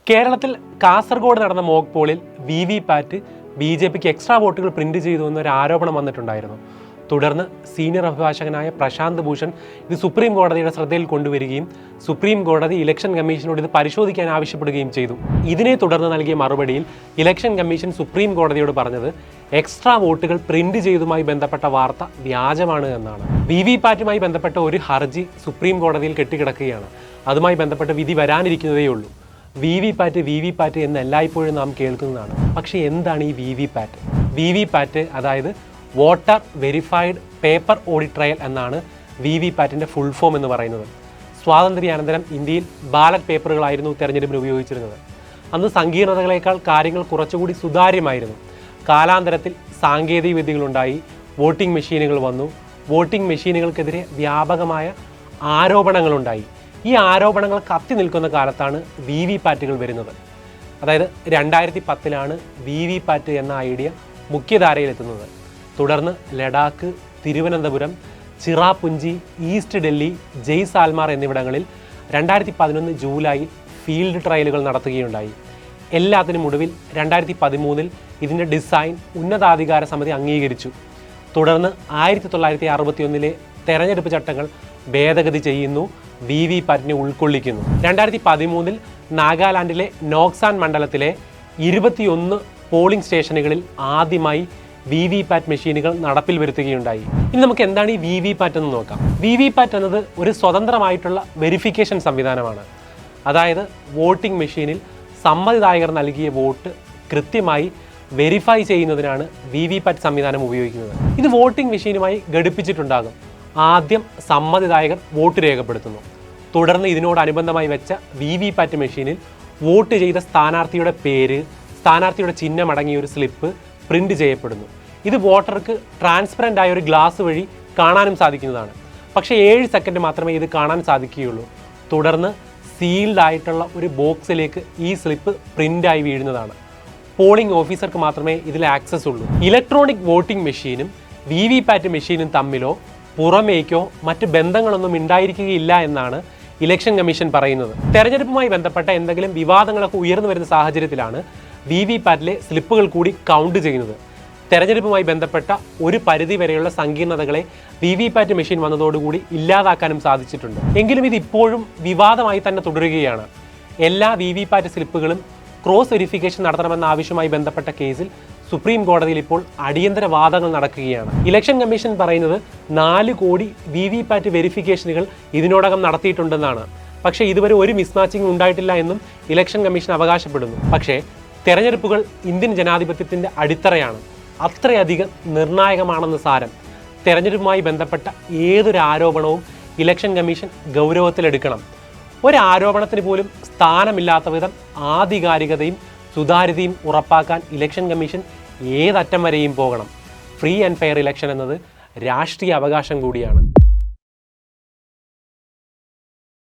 കേരളത്തിൽ കാസർഗോഡ് നടന്ന mock പോളിൽ VVPAT ബി.ജെ.പിക്ക് extra വോട്ടുകൾ പ്രിന്റ് ചെയ്തു എന്നൊരു ആരോപണം വന്നിട്ടുണ്ടായിരുന്നു. തുടർന്ന് സീനിയർ അഭിഭാഷകനായ പ്രശാന്ത് ഭൂഷൺ ഇത് സുപ്രീം കോടതിയുടെ ശ്രദ്ധയിൽ കൊണ്ടുവരികയും സുപ്രീം കോടതി ഇലക്ഷൻ കമ്മീഷനോട് ഇത് പരിശോധിക്കാൻ ആവശ്യപ്പെടുകയും ചെയ്തു. ഇതിനെ തുടർന്ന് നൽകിയ മറുപടിയിൽ ഇലക്ഷൻ കമ്മീഷൻ സുപ്രീം കോടതിയോട് പറഞ്ഞത് എക്സ്ട്രാ വോട്ടുകൾ പ്രിന്റ് ചെയ്തതുമായി ബന്ധപ്പെട്ട വാർത്ത വ്യാജമാണ് എന്നാണ്. വിവിപാറ്റുമായി ബന്ധപ്പെട്ട ഒരു ഹർജി സുപ്രീം കോടതിയിൽ കെട്ടിക്കിടക്കുകയാണ്. അതുമായി ബന്ധപ്പെട്ട വിധി വരാനിരിക്കുന്നതേ ഉള്ളൂ. വിവിപാറ്റ് എന്ന് എല്ലായ്പ്പോഴും നാം കേൾക്കുന്നതാണ്. പക്ഷേ എന്താണ് ഈ വിവിപാറ്റ്? വിവിപാറ്റ് അതായത് voter verified paper audit trial എന്നാണ് വിവിപാറ്റിൻ്റെ ഫുൾ ഫോം എന്ന് പറയുന്നത്. സ്വാതന്ത്ര്യാനന്തരം ഇന്ത്യയിൽ ബാലറ്റ് പേപ്പറുകളായിരുന്നു തെരഞ്ഞെടുപ്പിന് ഉപയോഗിച്ചിരുന്നത്. അന്ന് സങ്കീർണതകളേക്കാൾ കാര്യങ്ങൾ കുറച്ചുകൂടി സുതാര്യമായിരുന്നു. കാലാന്തരത്തിൽ സാങ്കേതിക വിദ്യകളുണ്ടായി, വോട്ടിംഗ് മെഷീനുകൾ വന്നു. വോട്ടിംഗ് മെഷീനുകൾക്കെതിരെ വ്യാപകമായ ആരോപണങ്ങളുണ്ടായി. ഈ ആരോപണങ്ങൾ കത്തി നിൽക്കുന്ന കാലത്താണ് വിവിപാറ്റുകൾ വരുന്നത്. അതായത് 2010 വിവിപാറ്റ് എന്ന ഐഡിയ മുഖ്യധാരയിലെത്തുന്നത്. തുടർന്ന് ലഡാക്ക്, തിരുവനന്തപുരം, ചിറാപുഞ്ചി, ഈസ്റ്റ് ഡൽഹി, ജയ്സാൽമാർ എന്നിവിടങ്ങളിൽ 2011 ജൂലൈയിൽ ഫീൽഡ് ട്രയലുകൾ നടത്തുകയുണ്ടായി. എല്ലാത്തിനും ഒടുവിൽ 2013 ഇതിൻ്റെ ഡിസൈൻ ഉന്നതാധികാര സമിതി അംഗീകരിച്ചു. തുടർന്ന് 1961 തെരഞ്ഞെടുപ്പ് ചട്ടങ്ങൾ ഭേദഗതി ചെയ്യുന്നു, വിവിപാറ്റിനെ ഉൾക്കൊള്ളിക്കുന്നു. 2013 നാഗാലാൻഡിലെ നോക്സാൻ മണ്ഡലത്തിലെ 21 പോളിംഗ് സ്റ്റേഷനുകളിൽ ആദ്യമായി വിവിപാറ്റ് മെഷീനുകൾ നടപ്പിൽ വരുത്തുകയുണ്ടായി. ഇനി നമുക്ക് എന്താണ് ഈ വിവിപാറ്റ് എന്ന് നോക്കാം. വിവിപാറ്റ് എന്നത് ഒരു സ്വതന്ത്രമായിട്ടുള്ള വെരിഫിക്കേഷൻ സംവിധാനമാണ്. അതായത് വോട്ടിംഗ് മെഷീനിൽ സമ്മതിദായകർ നൽകിയ വോട്ട് കൃത്യമായി വെരിഫൈ ചെയ്യുന്നതിനാണ് വിവിപാറ്റ് സംവിധാനം ഉപയോഗിക്കുന്നത്. ഇത് വോട്ടിംഗ് മെഷീനുമായി ഘടിപ്പിച്ചിട്ടുണ്ടാകും. ആദ്യം സമ്മതിദായകർ വോട്ട് രേഖപ്പെടുത്തുന്നു. തുടർന്ന് ഇതിനോടനുബന്ധമായി വെച്ച വിവിപാറ്റ് മെഷീനിൽ വോട്ട് ചെയ്ത സ്ഥാനാർത്ഥിയുടെ പേര്, സ്ഥാനാർത്ഥിയുടെ ചിഹ്നം അടങ്ങിയ ഒരു സ്ലിപ്പ് പ്രിന്റ് ചെയ്യപ്പെടുന്നു. ഇത് വോട്ടർക്ക് ട്രാൻസ്പെറൻ്റ് ആയ ഒരു ഗ്ലാസ് വഴി കാണാനും സാധിക്കുന്നതാണ്. പക്ഷേ 7 സെക്കൻഡ് മാത്രമേ ഇത് കാണാൻ സാധിക്കുകയുള്ളൂ. തുടർന്ന് സീൽഡ് ആയിട്ടുള്ള ഒരു ബോക്സിലേക്ക് ഈ സ്ലിപ്പ് പ്രിൻ്റായി വീഴുന്നതാണ്. പോളിംഗ് ഓഫീസർക്ക് മാത്രമേ ഇതിൽ ആക്സസ് ഉള്ളൂ. ഇലക്ട്രോണിക് വോട്ടിംഗ് മെഷീനും വിവിപാറ്റ് മെഷീനും തമ്മിലോ പുറമേക്കോ മറ്റ് ബന്ധങ്ങളൊന്നും ഉണ്ടായിരിക്കുകയില്ല എന്നാണ് ഇലക്ഷൻ കമ്മീഷൻ പറയുന്നത്. തെരഞ്ഞെടുപ്പുമായി ബന്ധപ്പെട്ട എന്തെങ്കിലും വിവാദങ്ങളൊക്കെ ഉയർന്നു വരുന്ന സാഹചര്യത്തിലാണ് വിവിപാറ്റിലെ സ്ലിപ്പുകൾ കൂടി കൗണ്ട് ചെയ്യുന്നത്. തെരഞ്ഞെടുപ്പുമായി ബന്ധപ്പെട്ട ഒരു പരിധി വരെയുള്ള സങ്കീർണതകളെ വിവിപാറ്റ് മെഷീൻ വന്നതോടുകൂടി ഇല്ലാതാക്കാനും സാധിച്ചിട്ടുണ്ട്. എങ്കിലും ഇത് ഇപ്പോഴും വിവാദമായി തന്നെ തുടരുകയാണ്. എല്ലാ വിവിപാറ്റ് സ്ലിപ്പുകളും ക്രോസ് വെരിഫിക്കേഷൻ നടത്തണമെന്ന ആവശ്യവുമായി ബന്ധപ്പെട്ട കേസിൽ സുപ്രീം കോടതിയിൽ ഇപ്പോൾ അടിയന്തര വാദങ്ങൾ നടക്കുകയാണ്. ഇലക്ഷൻ കമ്മീഷൻ പറയുന്നത് 4 കോടി വിവിപാറ്റ് വെരിഫിക്കേഷനുകൾ ഇതിനോടകം നടത്തിയിട്ടുണ്ടെന്നാണ്. പക്ഷേ ഇതുവരെ ഒരു മിസ്മാച്ചിങ് ഉണ്ടായിട്ടില്ല എന്നും ഇലക്ഷൻ കമ്മീഷൻ അവകാശപ്പെടുന്നു. പക്ഷേ തെരഞ്ഞെടുപ്പുകൾ ഇന്ത്യൻ ജനാധിപത്യത്തിൻ്റെ അടിത്തറയാണ്. അത്രയധികം നിർണായകമാണെന്ന് സാരം. തെരഞ്ഞെടുപ്പുമായി ബന്ധപ്പെട്ട ഏതൊരു ആരോപണവും ഇലക്ഷൻ കമ്മീഷൻ ഗൗരവത്തിലെടുക്കണം. ഒരു ആരോപണത്തിന് പോലും സ്ഥാനമില്ലാത്ത വിധം ആധികാരികതയും സുതാര്യതയും ഉറപ്പാക്കാൻ ഇലക്ഷൻ കമ്മീഷൻ ഏതറ്റം വരെയും പോകണം. ഫ്രീ ആൻഡ് ഫെയർ ഇലക്ഷൻ എന്നത് രാഷ്ട്രീയ അവകാശം കൂടിയാണ്.